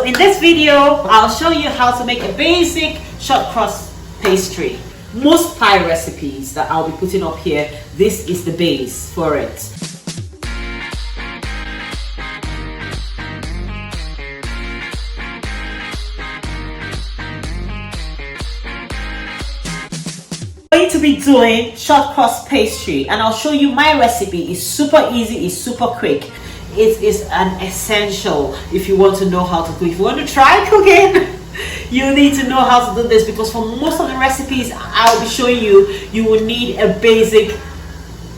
in this video, I'll show you how to make a basic short crust pastry. Most pie recipes that I'll be putting up here, this is the base for it. Going to be doing short crust pastry, and I'll show you my recipe. It's super easy, it's super quick. It is an essential if you want to know how to cook. If you want to try cooking, you need to know how to do this, because for most of the recipes I'll be showing you, you will need a basic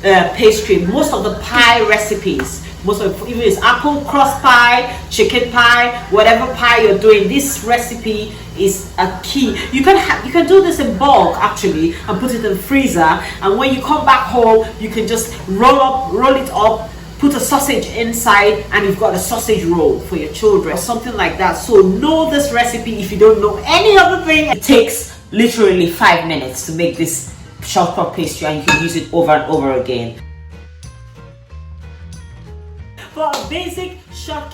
pastry. Most of the pie recipes, even it's apple crust pie, chicken pie, whatever pie you're doing, this recipe is a key. You can do this in bulk actually and put it in the freezer, and when you come back home you can just roll it up, put a sausage inside, and you've got a sausage roll for your children, something like that. So know this recipe if you don't know any other thing. It takes literally 5 minutes to make this short crust pastry, and you can use it over and over again. For a basic short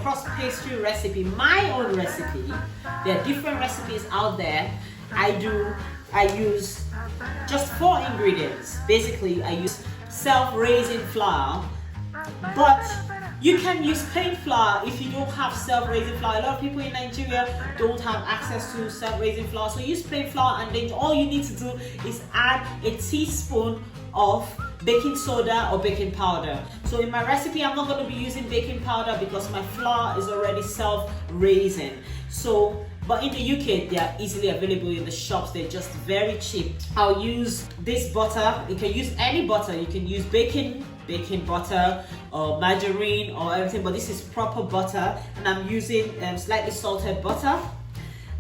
crust pastry recipe, my own recipe, there are different recipes out there. I use just 4 ingredients. Basically, I use self-raising flour, but you can use plain flour if you don't have self-raising flour. A lot of people in Nigeria don't have access to self-raising flour, so use plain flour, and then all you need to do is add a teaspoon of baking soda or baking powder. So in my recipe I'm not going to be using baking powder because my flour is already self-raising. But in the UK they are easily available in the shops. They're just very cheap. I'll use this butter. You can use any butter. You can use baking butter or margarine or everything, but this is proper butter, and I'm using slightly salted butter,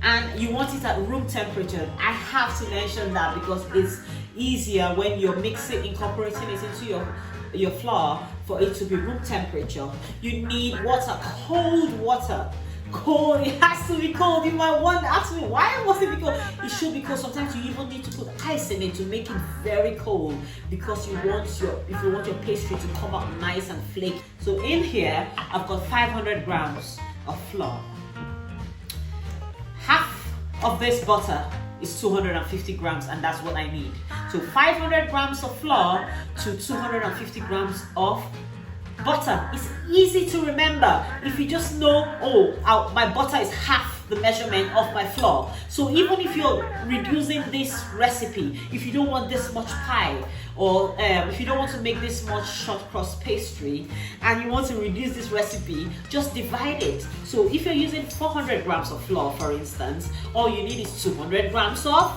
and you want it at room temperature. I have to mention that because it's easier when you're incorporating it into your flour for it to be room temperature. You need water, cold water. Cold, it has to be cold. You might want to ask me why must it be cold. It should be cold. Sometimes you even need to put ice in it to make it very cold, because if you want your pastry to come out nice and flaky. So in here I've got 500 grams of flour. Half of this butter is 250 grams, and that's what I need. So 500 grams of flour to 250 grams of butter. It's easy to remember if you just know, my butter is half the measurement of my flour. So even if you're reducing this recipe, if you don't want this much pie, or if you don't want to make this much short crust pastry and you want to reduce this recipe, just divide it. So if you're using 400 grams of flour, for instance, all you need is 200 grams of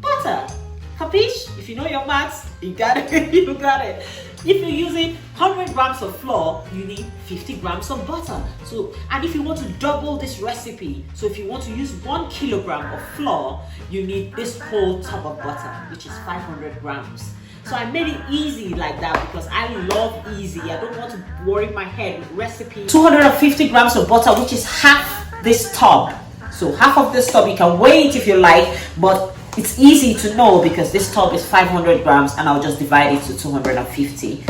butter. Capiche? If you know your maths, you got it. You got it. If you're using 100 grams of flour, you need 50 grams of butter. So, and if you want to double this recipe, so if you want to use 1 kilogram of flour, you need this whole tub of butter, which is 500 grams. So I made it easy like that because I love easy. I don't want to worry my head with recipe. 250 grams of butter, which is half this tub. So half of this tub, you can weigh it if you like, but it's easy to know because this tub is 500 grams, and I'll just divide it to 250.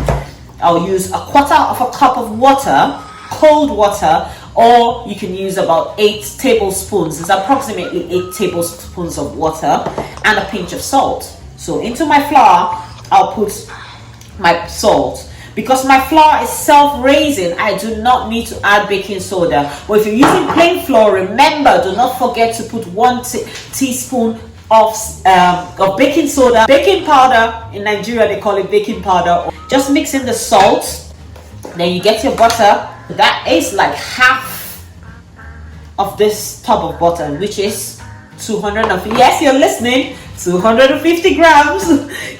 I'll use 1/4 of a cup of water, cold water, or you can use about 8 tablespoons. It's approximately 8 tablespoons of water, and a pinch of salt. So into my flour, I'll put my salt. Because my flour is self-raising, I do not need to add baking soda. But if you're using plain flour, remember, do not forget to put 1 teaspoon of baking soda. Baking powder, in Nigeria they call it baking powder. Just mix in the salt, then you get your butter. That is like half of this tub of butter, which is 250, yes, you're listening, 250 grams.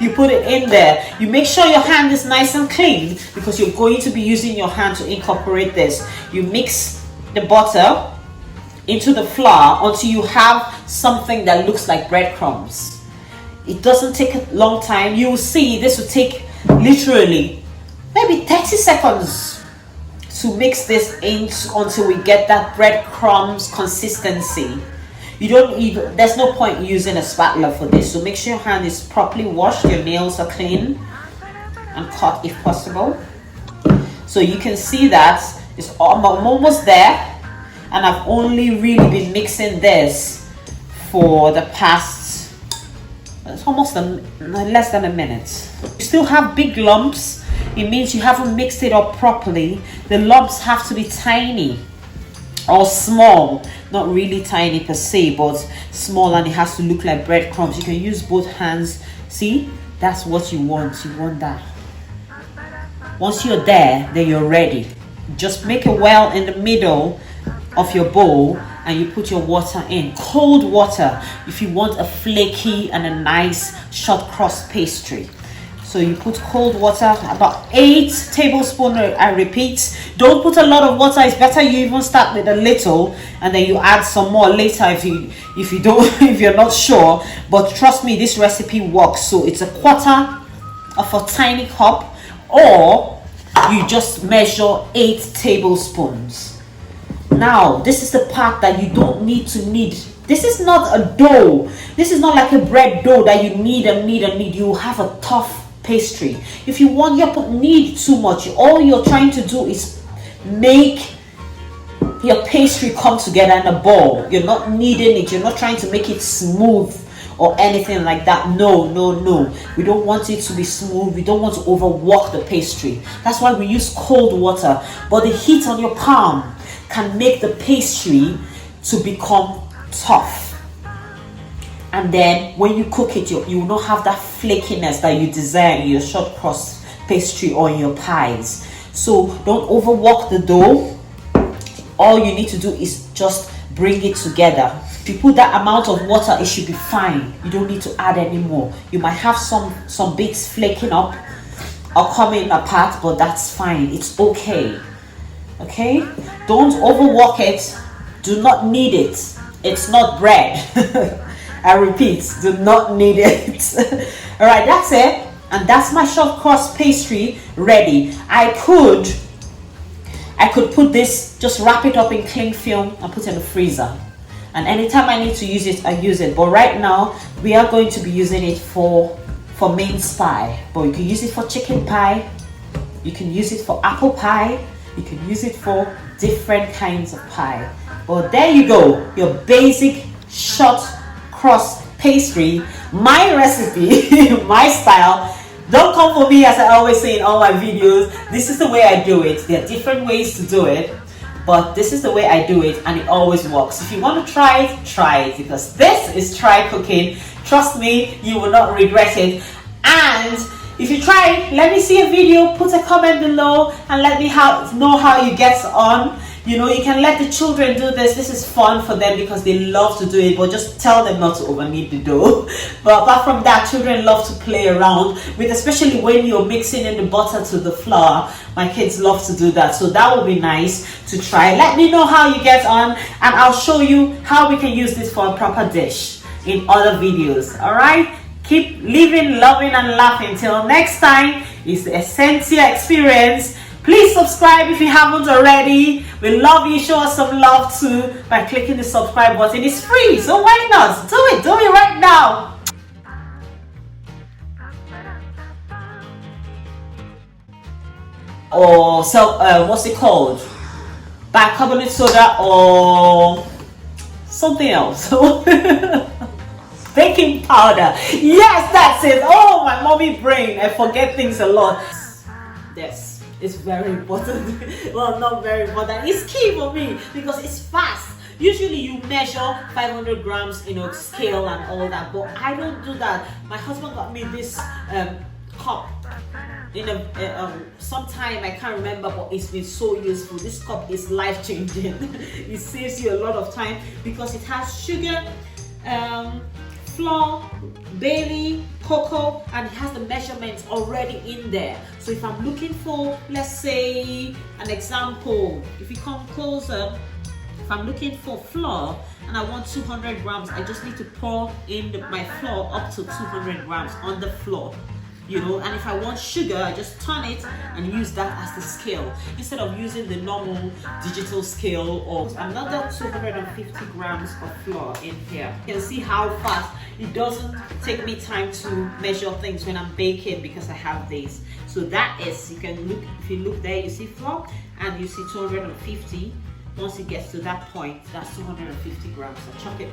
You put it in there. You make sure your hand is nice and clean because you're going to be using your hand to incorporate this. You mix the butter into the flour until you have something that looks like breadcrumbs. It doesn't take a long time. You will see this will take literally maybe 30 seconds to mix this in until we get that breadcrumbs consistency. There's no point using a spatula for this. So make sure your hand is properly washed, your nails are clean and cut if possible. So you can see that I'm almost there. and I've only really been mixing this for the past, it's almost less than a minute. You still have big lumps. It means you haven't mixed it up properly. The lumps have to be tiny or small, not really tiny per se, but small, and it has to look like breadcrumbs. You can use both hands. See, that's what you want. You want that. Once you're there, then you're ready. Just make a well in the middle of your bowl and you put your water in. Cold water if you want a flaky and a nice short crust pastry. So you put cold water, about 8 tablespoons. I repeat, don't put a lot of water. It's better you even start with a little and then you add some more later if you don't if you're not sure. But trust me, this recipe works. So it's 1/4 of a tiny cup, or you just measure 8 tablespoons. Now this is the part that you don't need to knead. This is not a dough. This is not like a bread dough that you knead and knead and knead. You have a tough pastry. If you want your knead too much, all you're trying to do is make your pastry come together in a ball. You're not kneading it. You're not trying to make it smooth or anything like that. No. We don't want it to be smooth. We don't want to overwork the pastry. That's why we use cold water. But the heat on your palm can make the pastry to become tough. And then when you cook it, you will not have that flakiness that you desire in your short crust pastry or in your pies. So don't overwork the dough. All you need to do is just bring it together. If you put that amount of water, it should be fine. You don't need to add any more. You might have some bits flaking up or coming apart, but that's fine. It's okay. Okay? Don't overwork it. Do not knead it. It's not bread. I repeat, do not knead it. All right, that's it. And that's my short crust pastry ready. I could put this, just wrap it up in cling film and put it in the freezer. And anytime I need to use it, I use it. But right now, we are going to be using it for mince pie. But you can use it for chicken pie. You can use it for apple pie. You can use it for different kinds of pie. But there you go, your basic short crust pastry, my recipe, my style. Don't come for me, as I always say in all my videos. This is the way I do it. There are different ways to do it, but this is the way I do it, and it always works. If you want to try it, because this is try cooking. Trust me, you will not regret it. And if you try it, let me see a video, put a comment below and let me know how you get on. You know, you can let the children do this. This is fun for them because they love to do it, but just tell them not to overknead the dough. But apart from that, children love to play around with, especially when you're mixing in the butter to the flour. My kids love to do that, so that would be nice to try. Let me know how you get on, and I'll show you how we can use this for a proper dish in other videos. All right, keep living, loving and laughing. Till next time, it's the Essentia Experience. Please subscribe if you haven't already. We love you. Show us some love too by clicking the subscribe button. It's free, so why not? Do it right now. Or what's it called? Bicarbonate soda or something else. Baking powder. Yes, that's it. Oh, my mommy brain. I forget things a lot. Yes. It's very important. Well, not very important. It's key for me because it's fast. Usually you measure 500 grams, scale and all that, but I don't do that. My husband got me this cup in sometime, I can't remember, but it's been so useful. This cup is life-changing. It saves you a lot of time because it has sugar, flour, barley, cocoa, and it has the measurements already in there. So if I'm looking for, let's say, an example, if you come closer, if I'm looking for flour and I want 200 grams, I just need to pour in my flour up to 200 grams on the floor. And if I want sugar, I just turn it and use that as the scale instead of using the normal digital scale. Or another 250 grams of flour in here. You can see how fast it doesn't take me time to measure things when I'm baking because I have this. So that is, you can look, if you look there, you see flour and you see 250. Once it gets to that point, that's 250 grams. So chop it